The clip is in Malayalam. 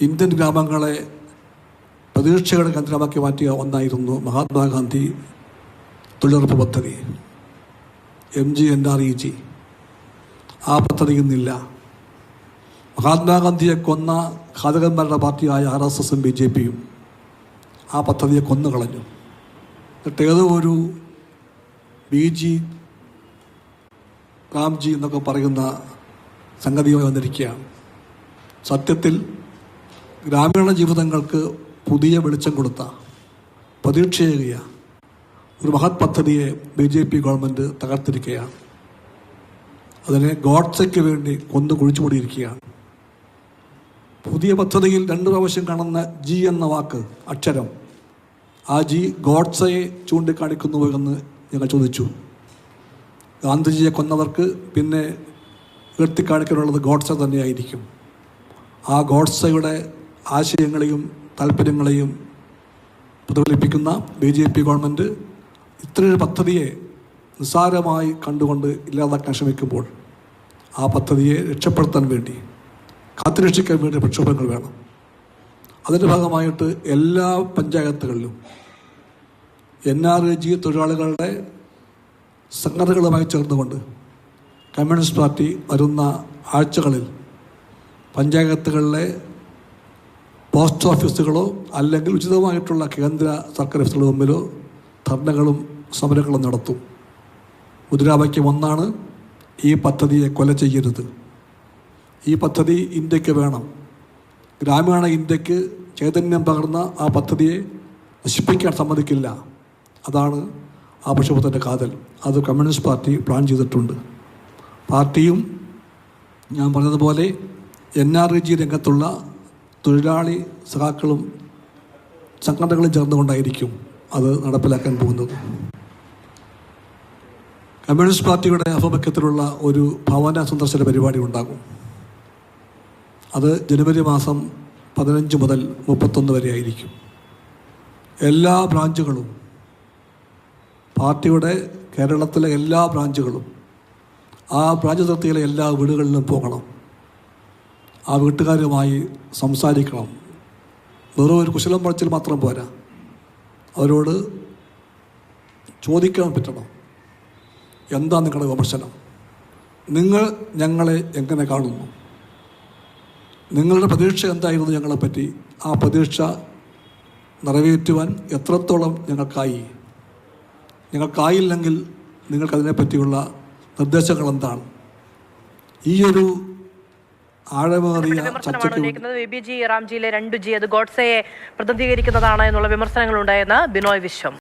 ഇന്ത്യൻ ഗ്രാമങ്ങളെ പ്രതീക്ഷയുടെ കേന്ദ്രമാക്കി മാറ്റിയ ഒന്നായിരുന്നു മഹാത്മാഗാന്ധി തൊഴിലുറപ്പ് പദ്ധതി, MGNREG. ആ പദ്ധതി ഇന്നില്ല. മഹാത്മാഗാന്ധിയെ കൊന്ന ഘാതകന്മാരുടെ പാർട്ടിയായ RSSഉം BJPയും ആ പദ്ധതിയെ കൊന്നുകളഞ്ഞു. എന്നിട്ട് ഏതോ ഒരു BG രാംജി എന്നൊക്കെ പറയുന്ന സംഗതിയുമായി വന്നിരിക്കുകയാണ്. സത്യത്തിൽ ഗ്രാമീണ ജീവിതങ്ങൾക്ക് പുതിയ വെളിച്ചം കൊടുത്ത പ്രതീക്ഷയേകിയ ഒരു മഹത് പദ്ധതിയെ BJP ഗവൺമെൻറ് തകർത്തിരിക്കുകയാണ്. അതിനെ ഗോഡ്സയ്ക്ക് വേണ്ടി കൊന്നു കുഴിച്ചുകൂടിയിരിക്കുകയാണ്. പുതിയ പദ്ധതിയിൽ 2 പ്രാവശ്യം കാണുന്ന G എന്ന വാക്ക്, അക്ഷരം, ആ G ഗോഡ്സയെ ചൂണ്ടിക്കാണിക്കുന്നു എന്ന് ഞങ്ങൾ ചോദിച്ചു. ഗാന്ധിജിയെ കൊന്നവർക്ക് പിന്നെ ഉയർത്തിക്കാണിക്കാനുള്ളത് ഗോഡ്സെ തന്നെയായിരിക്കും. ആ ഗോഡ്സയുടെ ആശയങ്ങളെയും താല്പര്യങ്ങളെയും പ്രതിഫലിപ്പിക്കുന്ന BJP ഗവൺമെൻറ് ഇത്രയൊരു പദ്ധതിയെ നിസ്സാരമായി കണ്ടുകൊണ്ട് ഇല്ലാതാക്കാൻ ശ്രമിക്കുമ്പോൾ ആ പദ്ധതിയെ രക്ഷപ്പെടുത്താൻ വേണ്ടി, കാത്തുരക്ഷിക്കാൻ വേണ്ടി പ്രക്ഷോഭങ്ങൾ വേണം. അതിൻ്റെ ഭാഗമായിട്ട് എല്ലാ പഞ്ചായത്തുകളിലും NREG തൊഴിലാളികളുടെ സംഘടനകളുമായി ചേർന്നുകൊണ്ട് കമ്മ്യൂണിസ്റ്റ് പാർട്ടി വരുന്ന ആഴ്ചകളിൽ പഞ്ചായത്തുകളിലെ പോസ്റ്റ് ഓഫീസുകളോ അല്ലെങ്കിൽ ഉചിതമായിട്ടുള്ള കേന്ദ്ര സർക്കാർ ഓഫീസുകളോ മുമ്പിലോ ധർണകളും സമരങ്ങളും നടത്തും. മുദ്രാവാക്യം ഒന്നാണ്: ഈ പദ്ധതിയെ കൊല ചെയ്യരുത്. ഈ പദ്ധതി ഇന്ത്യക്ക് വേണം. ഗ്രാമീണ ഇന്ത്യക്ക് ചൈതന്യം പകർന്ന ആ പദ്ധതിയെ നശിപ്പിക്കാൻ സമ്മതിക്കില്ല. അതാണ് ആ പ്രക്ഷോഭത്തിൻ്റെ കാതൽ. അത് കമ്മ്യൂണിസ്റ്റ് പാർട്ടി പ്ലാൻ ചെയ്തിട്ടുണ്ട്. പാർട്ടിയും ഞാൻ പറഞ്ഞതുപോലെ NREG രംഗത്തുള്ള തൊഴിലാളി സഖാക്കളും സംഘടനകളും ചേർന്നുകൊണ്ടായിരിക്കും അത് നടപ്പിലാക്കാൻ പോകുന്നത്. കമ്മ്യൂണിസ്റ്റ് പാർട്ടിയുടെ ആഭിമുഖ്യത്തിലുള്ള ഒരു ഭവന സന്ദർശന പരിപാടി ഉണ്ടാകും. അത് ജനുവരി മാസം 15 മുതൽ 31 വരെ ആയിരിക്കും. എല്ലാ ബ്രാഞ്ചുകളും, പാർട്ടിയുടെ കേരളത്തിലെ എല്ലാ ബ്രാഞ്ചുകളും ആ ബ്രാഞ്ച് അതിർത്തിയിലെ എല്ലാ വീടുകളിലും പോകണം. ആ വീട്ടുകാരുമായി സംസാരിക്കണം. വെറും ഒരു കുശലം പറച്ചിൽ മാത്രം പോരാ, അവരോട് ചോദിക്കാൻ പറ്റണം. എന്താ നിങ്ങളുടെ വിമർശനം? നിങ്ങൾ ഞങ്ങളെ എങ്ങനെ കാണുന്നു? നിങ്ങളുടെ പ്രതീക്ഷ എന്തായിരുന്നു ഞങ്ങളെപ്പറ്റി? ആ പ്രതീക്ഷ നിറവേറ്റുവാൻ എത്രത്തോളം ഞങ്ങൾക്കായില്ലെങ്കിൽ നിങ്ങൾക്കതിനെപ്പറ്റിയുള്ള നിർദ്ദേശങ്ങൾ എന്താണ്? ഈ ഒരു ആഴമേറിയ ചർച്ചയ്ക്ക് BG രാംജിയിലെ 2G അത് ഗോഡ്സെയെ പ്രതിനിധീകരിക്കുന്നതാണ് എന്നുള്ള വിമർശനങ്ങൾ ഉണ്ടായെന്ന് ബിനോയ് വിശ്വം.